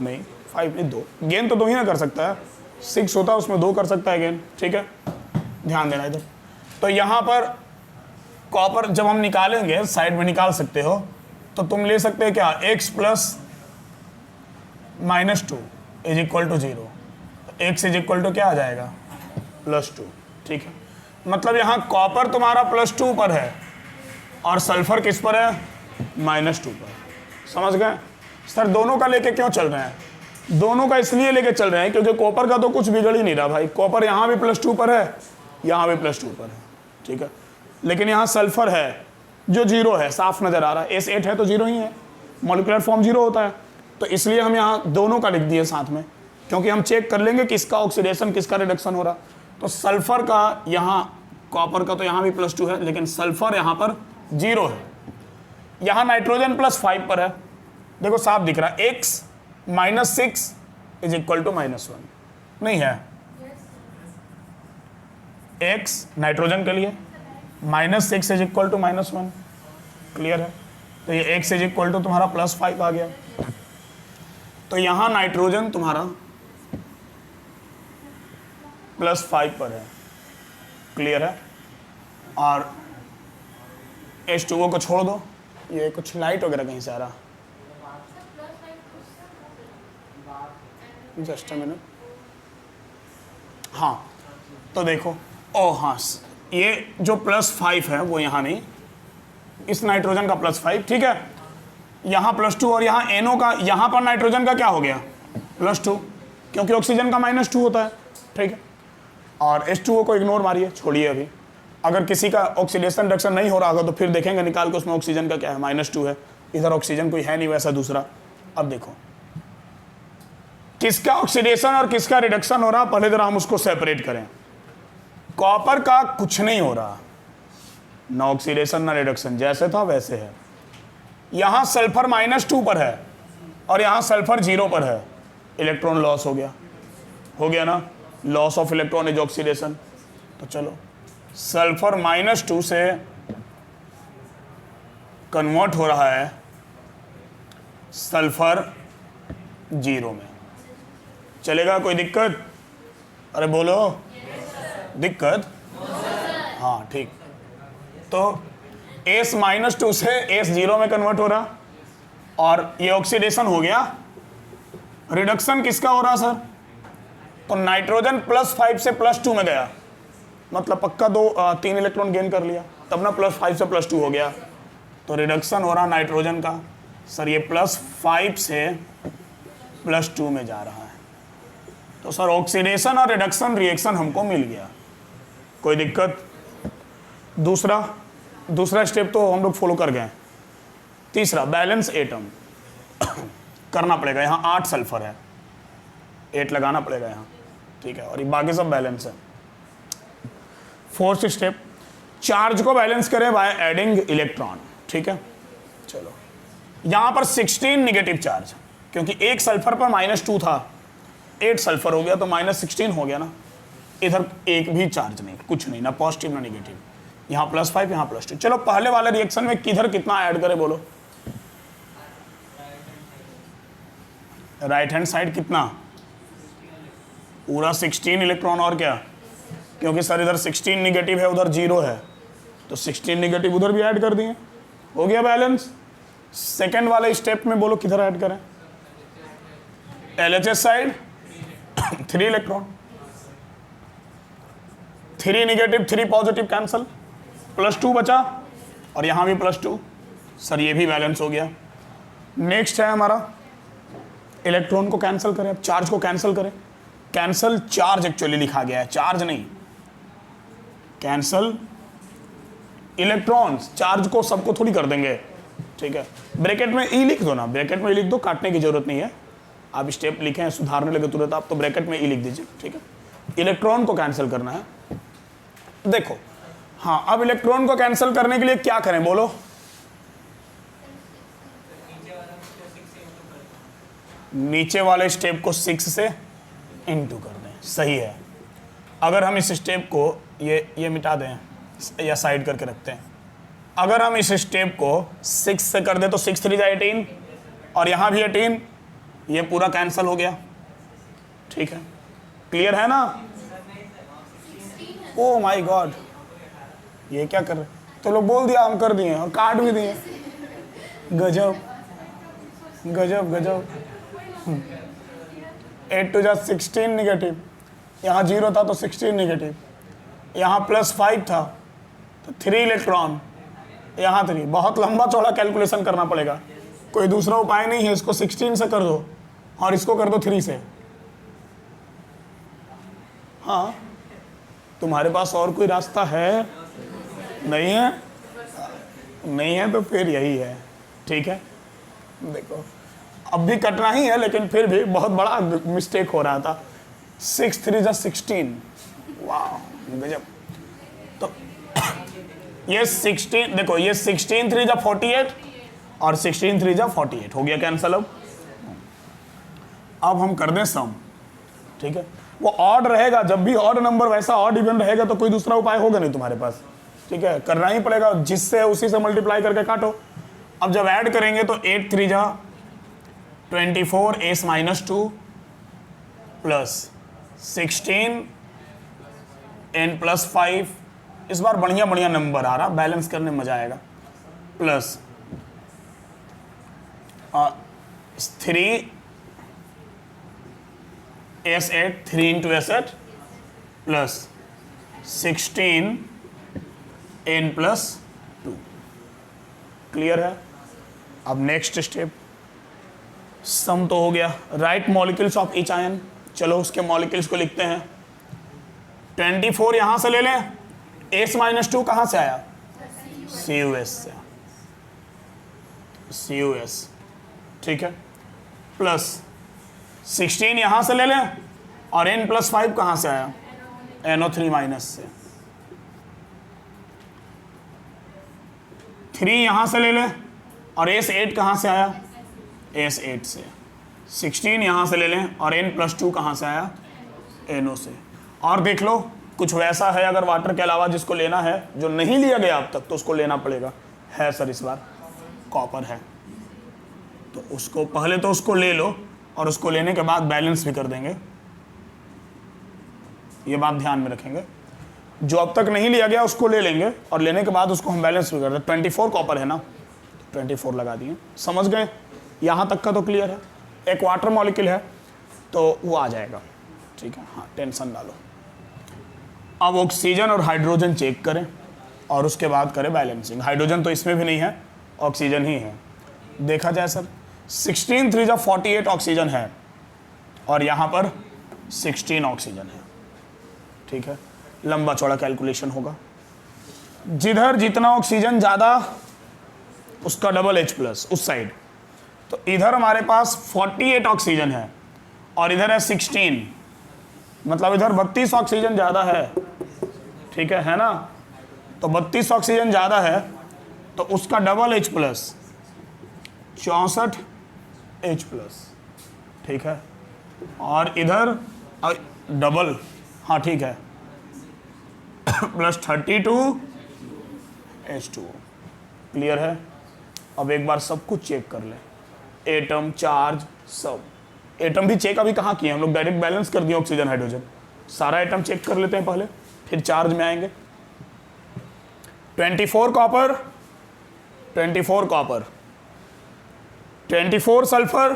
नहीं 5 नहीं 2। गेन तो 2 ही ना कर सकता है, 6 होता है उसमें 2 कर सकता है गेन। ठीक है, ध्यान देना इधर। तो यहाँ पर कॉपर जब हम निकालेंगे, साइड में निकाल सकते हो, तो तुम ले सकते हैं क्या, x plus -2 is equal to 0। x is equal to क्या आ जाएगा, +2। ठीक है, मतलब यहाँ कॉपर तुम्हारा +2 पर है और सल्फर किस पर है, -2 पर। समझ गए सर? दोनों का लेके क्यों चल रहे हैं? दोनों का इसलिए लेके चल रहे हैं क्योंकि कॉपर का तो कुछ बिगड़ ही नहीं रहा भाई। कॉपर यहाँ भी +2 पर है, यहाँ भी +2 पर है। ठीक है, लेकिन यहाँ सल्फर है जो 0 है, साफ नजर आ रहा है। S8 है तो 0 ही है, मॉलिक्यूलर फॉर्म 0 होता है, तो इसलिए हम यहाँ दोनों का लिख दिए साथ में, क्योंकि हम चेक कर लेंगे किसका ऑक्सीडेशन किसका रिडक्शन हो रहा। तो सल्फर का यहाँ, कॉपर का तो यहाँ भी +2 है, लेकिन सल्फर यहाँ पर 0 है। यहाँ नाइट्रोजन +5 पर है, देखो साफ दिख रहा है, x -6 इज इक्वल टू -1 नहीं है। x नाइट्रोजन के लिए -6 इज इक्वल टू -1, क्लियर है? तो ये x इज इक्वल टू तुम्हारा +5 आ गया। तो यहाँ नाइट्रोजन तुम्हारा +5 पर है, क्लियर है? और H2O को छोड़ दो, ये कुछ लाइट वगैरह कहीं से आ रहा, जस्ट अ मिनट। हाँ, तो देखो, ओ हाँ, ये जो +5 है वो यहाँ नहीं, इस नाइट्रोजन का +5, ठीक है, यहाँ +2, और यहाँ NO का, यहाँ पर नाइट्रोजन का क्या हो गया, +2, क्योंकि ऑक्सीजन का -2 होता है। ठीक है, और H2O को इग्नोर मारिए, छोड़िए। अभी अगर किसी का ऑक्सीडेशन रिडक्शन नहीं हो रहा होगा तो फिर देखेंगे निकाल के उसमें ऑक्सीजन का क्या है, -2 है, इधर ऑक्सीजन कोई है नहीं वैसा दूसरा। अब देखो किसका ऑक्सीडेशन और किसका रिडक्शन हो रहा, पहले जरा हम उसको सेपरेट करें। कॉपर का कुछ नहीं हो रहा, ना ऑक्सीडेशन ना रिडक्शन, जैसे था वैसे है। यहाँ सल्फर -2 पर है और यहाँ सल्फर 0 पर है, इलेक्ट्रॉन लॉस हो गया ना, loss of electron is oxidation. तो चलो सल्फर -2 से कन्वर्ट हो रहा है सल्फर 0 में, चलेगा? कोई दिक्कत? अरे बोलो, दिक्कत? हाँ ठीक। तो S -2 से S0 में कन्वर्ट हो रहा, और ये ऑक्सीडेशन हो गया। रिडक्शन किसका हो रहा सर? तो नाइट्रोजन +5 से +2 में गया, मतलब पक्का 3 इलेक्ट्रॉन गेन कर लिया, तब ना +5 से +2 हो गया। तो रिडक्शन हो रहा नाइट्रोजन का सर, ये +5 से +2 में जा रहा है। तो सर ऑक्सीडेशन और रिडक्शन रिएक्शन हमको मिल गया, कोई दिक्कत? दूसरा स्टेप तो हम लोग फॉलो कर गए। तीसरा, बैलेंस एटम करना पड़ेगा। यहाँ 8 सल्फर है, 8 लगाना पड़ेगा यहाँ, ठीक है, और ये बाकी सब बैलेंस है। फोर्थ स्टेप, चार्ज को बैलेंस करें बाय एडिंग इलेक्ट्रॉन। ठीक है, चलो यहां पर 16 निगेटिव चार्ज, क्योंकि एक सल्फर पर -2 था, 8 सल्फर हो गया तो -16 हो गया ना। इधर एक भी चार्ज नहीं, कुछ नहीं, ना पॉजिटिव ना निगेटिव, यहाँ +5 यहाँ +2। चलो पहले वाले रिएक्शन में किधर कितना ऐड करें बोलो, राइट हैंड साइड कितना, पूरा 16 इलेक्ट्रॉन, और क्या, क्योंकि सर इधर 16 निगेटिव है उधर 0 है, तो 16 निगेटिव उधर भी ऐड कर दिए, हो गया बैलेंस। सेकेंड वाले स्टेप में बोलो किधर ऐड करें, LHS side 3 electron, 3 negative 3 positive cancel, +2 बचा, और यहां भी +2, सर ये भी बैलेंस हो गया। नेक्स्ट है हमारा इलेक्ट्रॉन को कैंसिल करें, अब चार्ज को कैंसिल करें, कैंसल चार्ज एक्चुअली लिखा गया है, चार्ज नहीं, कैंसल इलेक्ट्रॉन्स, चार्ज को सबको थोड़ी कर देंगे। ठीक है, ब्रैकेट में ई लिख दो ना, ब्रैकेट में ई लिख दो, काटने की जरूरत नहीं है, आप स्टेप लिखें सुधारने लगे तुरंत आप, तो ब्रैकेट में ई लिख दीजिए। ठीक है, इलेक्ट्रॉन को कैंसिल करना है। देखो हाँ, अब इलेक्ट्रॉन को कैंसिल करने के लिए क्या करें बोलो, नीचे वाले स्टेप को 6 से इंटू कर दें, सही है। अगर हम इस स्टेप को ये मिटा दें या साइड करके रखते हैं, अगर हम इस स्टेप को 6 से कर दें तो 6 3 18, और यहाँ भी 18, ये पूरा कैंसिल हो गया। ठीक है, क्लियर है ना। ओ माय गॉड, ये क्या कर रहे, तो लोग बोल दिया हम कर दिए और काट भी दिए, गजब गजब गजब। 8 2 16 निगेटिव, यहाँ 0 था तो 16 निगेटिव, यहाँ +5 था तो 3 इलेक्ट्रॉन, यहाँ 3, बहुत लंबा चौड़ा कैलकुलेशन करना पड़ेगा, कोई दूसरा उपाय नहीं है। इसको 16 से कर दो और इसको कर दो 3 से। हाँ, तुम्हारे पास और कोई रास्ता है? नहीं है, नहीं है तो फिर यही है। ठीक है, देखो अब भी कटना ही है, लेकिन फिर भी बहुत बड़ा मिस्टेक हो रहा था। 6 3 16, वाह गजब। तो ये 16, देखो ये 16 3 48 और 16 3 48 हो गया कैंसल। अब हम कर दें सम। ठीक है, वो ऑड रहेगा, जब भी ऑड नंबर वैसा ऑड इवन रहेगा तो कोई दूसरा उपाय होगा नहीं तुम्हारे पास। ठीक है, करना ही पड़ेगा, जिससे उसी से मल्टीप्लाई करके काटो। अब जब ऐड करेंगे तो 8 3 24 s -2 प्लस 16 n +5, इस बार बढ़िया बढ़िया नंबर आ रहा, बैलेंस करने में मजा आएगा, plus 3 s8 3 × s8 plus 16 n +2। Clear है। अब नेक्स्ट स्टेप, सम तो हो गया। Right molecules of each ion, चलो उसके मॉलिक्यूल्स को लिखते हैं। 24 यहां से ले लें, s -2 कहां से आया, CuS से, CuS। ठीक है, प्लस 16 यहां से ले लें और n +5 कहां से आया, NO3- से। 3 यहां से ले लें और S8 कहां से आया, S8 से। 16 यहां से ले लें और n +2 कहां से आया, NO से। और देख लो कुछ वैसा है अगर वाटर के अलावा जिसको लेना है, जो नहीं लिया गया अब तक, तो उसको लेना पड़ेगा। है सर इस बार कॉपर है, तो उसको पहले तो उसको ले लो और उसको लेने के बाद बैलेंस भी कर देंगे, ये बात ध्यान में रखेंगे। जो अब तक नहीं लिया गया उसको ले लेंगे और लेने के बाद उसको हम बैलेंस भी कर दें। 24 कॉपर है ना, 24 लगा दिए, समझ गए। यहाँ तक का तो क्लियर है। एक वाटर मॉलिक्यूल है तो वो आ जाएगा। ठीक है, हाँ टेंशन डालो। अब ऑक्सीजन और हाइड्रोजन चेक करें और उसके बाद करें बैलेंसिंग। हाइड्रोजन तो इसमें भी नहीं है, ऑक्सीजन ही है। देखा जाए सर, 16 3 48 ऑक्सीजन है और यहाँ पर 16 ऑक्सीजन है। ठीक है, लंबा चौड़ा कैलकुलेशन होगा। जिधर जितना ऑक्सीजन ज़्यादा उसका डबल H+ उस साइड, तो इधर हमारे पास 48 ऑक्सीजन है और इधर है 16, मतलब इधर 32 ऑक्सीजन ज़्यादा है। ठीक है ना? तो 32 ऑक्सीजन ज़्यादा है तो उसका double H plus 64 H plus, ठीक है। और इधर डबल, हाँ ठीक है, प्लस 32 H2O। क्लियर है? अब एक बार सब कुछ चेक कर ले, एटम, चार्ज, सब। एटम भी चेक अभी कहाँ किए हम लोग, डायरेक्ट बैलेंस कर दिए ऑक्सीजन हाइड्रोजन। सारा एटम चेक कर लेते हैं पहले, फिर चार्ज में आएंगे। 24 copper, 24 copper, 24 sulphur,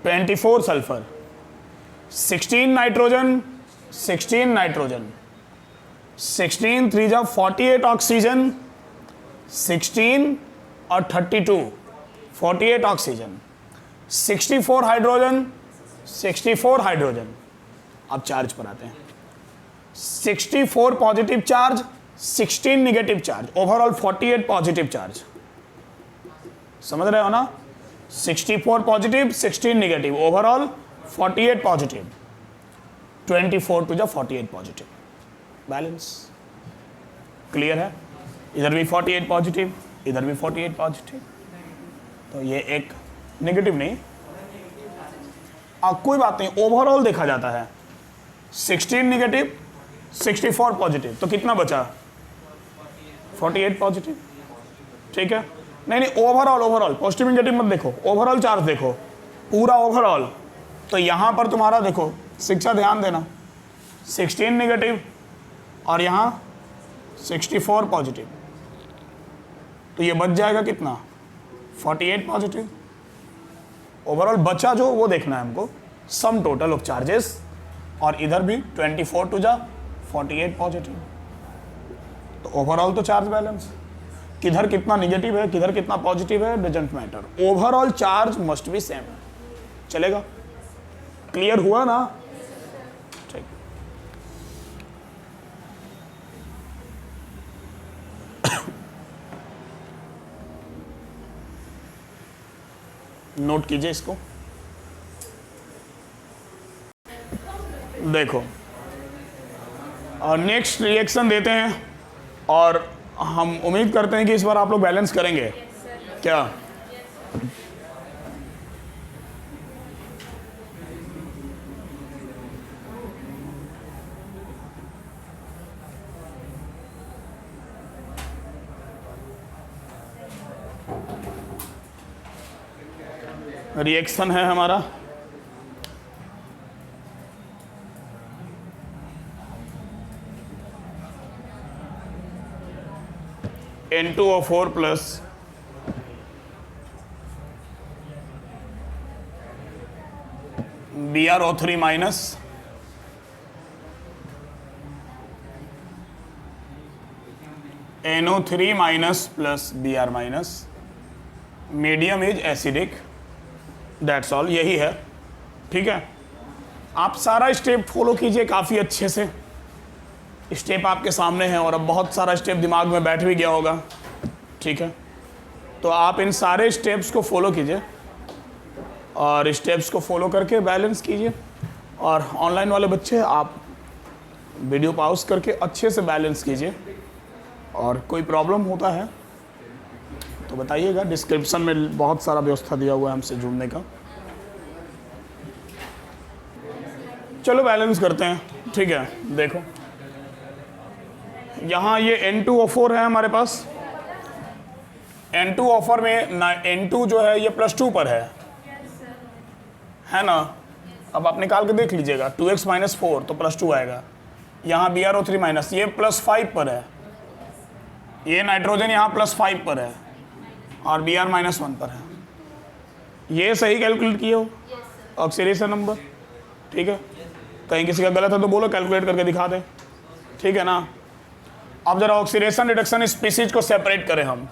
24 sulphur, 16 nitrogen, 16 nitrogen, 16 3 जा 48 ऑक्सीजन, 16 और 32 48 ऑक्सीजन, 64 हाइड्रोजन, 64 हाइड्रोजन। अब चार्ज पर आते हैं। 64 positive charge, 16 negative charge, overall 48 positive charge. समझ रहे हो ना? 64 positive, 16 negative, overall 48 positive, 24 two जा 48 पॉजिटिव, बैलेंस। क्लियर है? इधर भी 48 पॉजिटिव, इधर भी 48 पॉजिटिव, तो ये एक नेगेटिव नहीं, कोई बात नहीं, ओवरऑल देखा जाता है। 16 नेगेटिव, 64 पॉजिटिव, तो कितना बचा? 48 पॉजिटिव, ठीक है। नहीं, ओवरऑल, ओवरऑल पॉजिटिव नेगेटिव मत देखो, ओवरऑल चार्ज देखो, पूरा ओवरऑल। तो यहाँ पर तुम्हारा देखो, शिक्षा ध्यान देना, 16 नेगेटिव और यहाँ 64 पॉजिटिव, तो ये बच जाएगा कितना? 48 पॉजिटिव। ओवरऑल बचा जो वो देखना है हमको, सम टोटल ऑफ चार्जेस। और इधर भी 24 टू जा 48 पॉजिटिव, तो ओवरऑल तो चार्ज बैलेंस। किधर कितना निगेटिव है, किधर कितना पॉजिटिव है, doesn't matter, overall charge must be same. चलेगा? क्लियर हुआ ना? ठीक। नोट कीजिए इसको। देखो, और नेक्स्ट रिएक्शन देते हैं और हम उम्मीद करते हैं कि इस बार आप लोग बैलेंस करेंगे। क्या? रिएक्शन है हमारा N2O4 plus BrO3 minus NO3 minus plus Br minus. Medium is acidic, that's all, यही है। ठीक है, आप सारा स्टेप फॉलो कीजिए काफ़ी अच्छे से। स्टेप आपके सामने है और अब बहुत सारा स्टेप दिमाग में बैठ भी गया होगा। ठीक है, तो आप इन सारे स्टेप्स को फॉलो कीजिए और स्टेप्स को फॉलो करके बैलेंस कीजिए। और ऑनलाइन वाले बच्चे, आप वीडियो पॉज करके अच्छे से बैलेंस कीजिए। और कोई प्रॉब्लम होता है तो बताइएगा, डिस्क्रिप्शन में बहुत सारा व्यवस्था दिया हुआ है हमसे जुड़ने का। चलो बैलेंस करते हैं। ठीक है, देखो यहाँ ये N2O4 है हमारे पास। N2O4 में N2 जो है ये +2 पर है ना? अब आप निकाल के देख लीजिएगा, 2x - 4 तो +2 आएगा। यहाँ BrO3 माइनस, ये +5 पर है। ये नाइट्रोजन यहाँ +5 पर है और Br -1 पर है। ये सही कैलकुलेट किए हो ऑक्सीडेशन नंबर? ठीक है, कहीं किसी का गलत है तो बोलो, कैलकुलेट करके दिखा दे। ठीक है ना? अब जरा ऑक्सीडेशन रिडक्शन स्पीसीज को सेपरेट करें हम।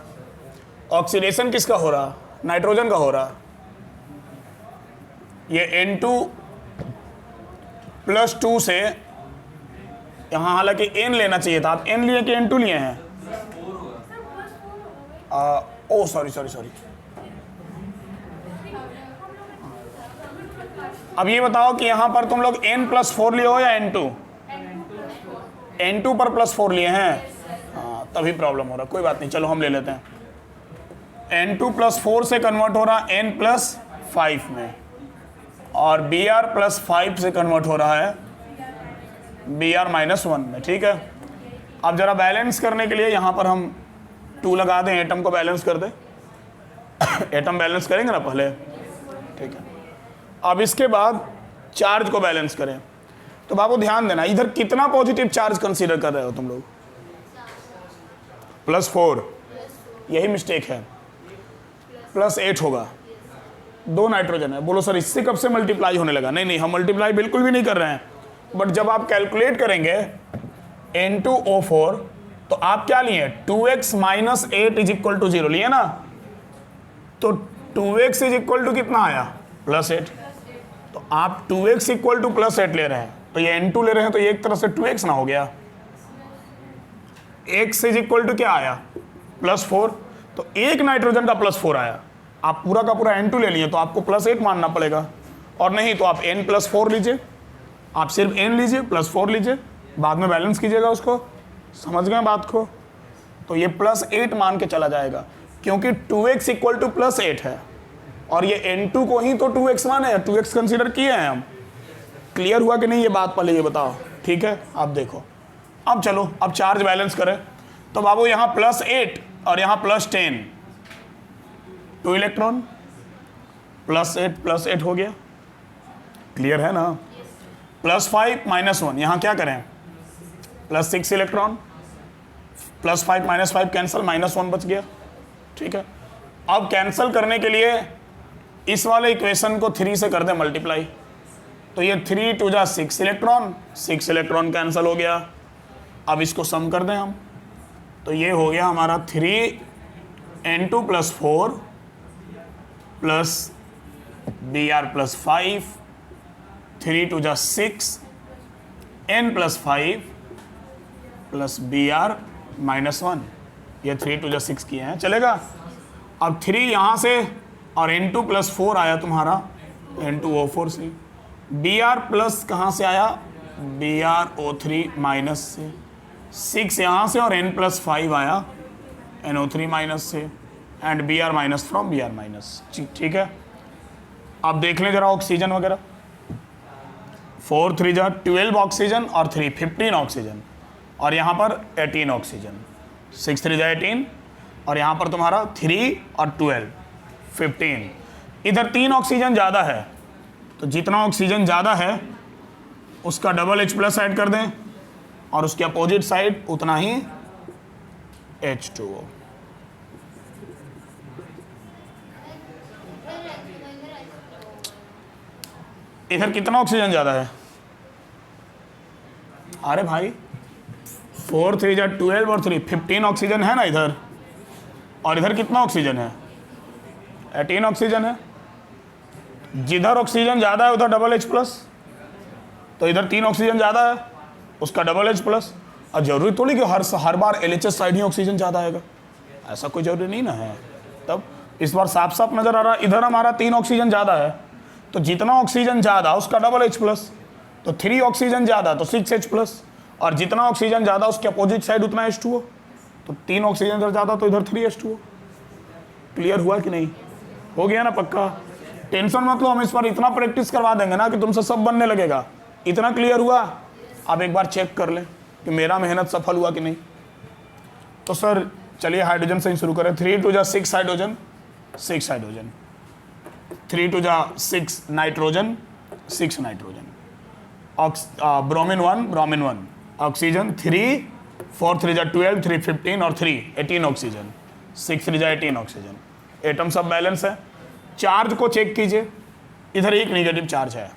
ऑक्सीडेशन किसका हो रहा? नाइट्रोजन का हो रहा। ये N2+2 से यहाँ, हालांकि N लेना चाहिए था, आप N लिए कि N2 लिए हैं? ओ सॉरी। अब ये बताओ कि यहाँ पर तुम लोग N+4 लिए हो या N2? N2 पर +4 लिए हैं, हाँ तभी प्रॉब्लम हो रहा, कोई बात नहीं, चलो हम ले लेते हैं। N2 +4 से कन्वर्ट हो रहा N +5 में, और Br +5 से कन्वर्ट हो रहा है Br -1 में, ठीक है। अब जरा बैलेंस करने के लिए यहाँ पर हम 2 लगा दें, एटम को बैलेंस कर दें। एटम बैलेंस करेंगे ना पहले, ठीक है। अब इसके बाद चार्ज को बैलेंस करें। तो बाबू ध्यान देना, इधर कितना पॉजिटिव चार्ज कंसीडर कर रहे हो तुम लोग? +4, यही मिस्टेक है। +8 होगा, 2 नाइट्रोजन है। बोलो सर इससे कब से मल्टीप्लाई होने लगा? नहीं, हम मल्टीप्लाई बिल्कुल भी नहीं कर रहे हैं, बट जब आप कैलकुलेट करेंगे N2O4 तो आप क्या लिए? 2x - 8 = 0 लिए ना, तो 2x = कितना आया? +8। तो आप 2x = +8 ले रहे हैं, तो ये N2 ले रहे हैं, तो ये एक तरह से 2x ना हो गया। x = क्या आया? +4। तो एक नाइट्रोजन का +4 आया। आप पूरा का पूरा N2 ले लिए तो आपको +8 मानना पड़ेगा, और नहीं तो आप N +4 लीजिए। आप सिर्फ N लीजिए, +4 लीजिए, बाद में बैलेंस कीजिएगा उसको। समझ गए बात को? तो ये +8 मान के चला जाएगा, क्योंकि 2x = +8 है, और ये N2 को ही तो 2x माने हैं, 2x कंसीडर किए हैं हम। क्लियर हुआ कि नहीं ये बात? पहले ये बताओ, ठीक है। अब देखो, अब चलो अब चार्ज बैलेंस करें। तो बाबू यहाँ +8 और यहाँ +10, 2 इलेक्ट्रॉन, +8 हो गया। क्लियर है ना? +5 - 1, यहाँ क्या करें? +6 इलेक्ट्रॉन, +5 - 5 कैंसिल, -1 बच गया, ठीक है। अब कैंसिल करने के लिए इस वाले इक्वेशन को 3 से कर दें मल्टीप्लाई, तो ये 3 × 2 = 6 इलेक्ट्रॉन, 6 इलेक्ट्रॉन कैंसिल हो गया। अब इसको सम कर दें हम, तो ये हो गया हमारा 3N2 +4 Br +5, 3 × 2 = 6, N +5 Br -1। ये 3 × 2 = 6 किए हैं, चलेगा। अब 3 यहाँ से और N2 +4 आया तुम्हारा N2O4 से, Br प्लस कहाँ से आया? BrO3 माइनस से, 6 यहाँ से और N +5 आया NO3 माइनस से, and Br minus from Br minus, ठीक है। अब देख लें जरा ऑक्सीजन वगैरह। 4 × 3 = 12 ऑक्सीजन और 3 15 ऑक्सीजन, और यहाँ पर 18 ऑक्सीजन। 6 × 3 = 18, और यहाँ पर तुम्हारा 3 और 12 15। इधर 3 ऑक्सीजन ज़्यादा है, तो जितना ऑक्सीजन ज़्यादा है उसका डबल H+ ऐड कर दें, और उसके अपोजिट साइड उतना ही H2O। इधर कितना ऑक्सीजन ज़्यादा है? अरे भाई 4 × 3 = 12 और 3 15 ऑक्सीजन है ना इधर, और इधर कितना ऑक्सीजन है? 18 ऑक्सीजन है। जिधर ऑक्सीजन ज़्यादा है उधर डबल H+, तो इधर 3 ऑक्सीजन ज़्यादा है, उसका डबल H+। और जरूरी थोड़ी कि हर बार LHS साइड ही ऑक्सीजन ज़्यादा आएगा, ऐसा कोई जरूरी नहीं ना है। तब इस बार साफ साफ नज़र आ रहा है, इधर हमारा 3 ऑक्सीजन ज़्यादा है, तो जितना ऑक्सीजन ज़्यादा उसका डबल H+, तो 3 ऑक्सीजन ज़्यादा तो 6H+, और जितना ऑक्सीजन ज़्यादा उसके अपोजिट साइड उतना H2O, तो 3 ऑक्सीजन इधर ज़्यादा तो इधर 3H2O। क्लियर हुआ कि नहीं? हो गया ना पक्का? टेंशन मत लो, हम इस बार इतना प्रैक्टिस करवा देंगे ना कि तुमसे सब बनने लगेगा। इतना क्लियर हुआ? अब एक बार चेक कर लें कि मेरा मेहनत सफल हुआ कि नहीं। तो सर चलिए हाइड्रोजन से ही शुरू करें। 3 × 2 = 6 hydrogen, 6 hydrogen, 3 × 2 = 6 nitrogen, 6 nitrogen, bromine 1 oxygen, 3 4 × 3 = 12, 3 15 और 3 18 ऑक्सीजन, 6 × 3 = 18 ऑक्सीजन। एटम सब बैलेंस है। चार्ज को चेक कीजिए, इधर एक नेगेटिव चार्ज है,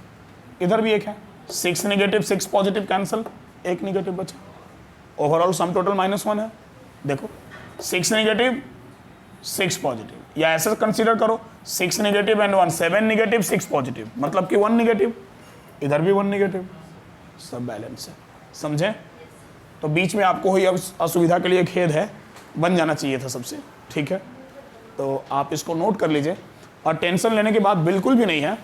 इधर भी एक है। 6 नेगेटिव 6 पॉजिटिव कैंसिल, एक नेगेटिव बचा। ओवरऑल सम टोटल -1 है। देखो 6 नेगेटिव 6 पॉजिटिव, या ऐसे कंसीडर करो 6 नेगेटिव एंड 1 7 नेगेटिव 6 पॉजिटिव, मतलब कि 1 नेगेटिव, इधर भी 1 नेगेटिव, सब बैलेंस है। समझे? तो बीच में आपको हुई असुविधा के लिए खेद है, बन जाना चाहिए था सबसे, ठीक है। तो आप इसको नोट कर लीजिए, और टेंशन लेने की बात बिल्कुल भी नहीं है,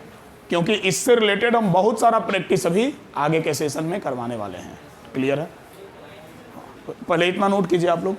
क्योंकि इससे रिलेटेड हम बहुत सारा प्रैक्टिस अभी आगे के सेशन में करवाने वाले हैं। क्लियर है? पहले इतना नोट कीजिए आप लोग,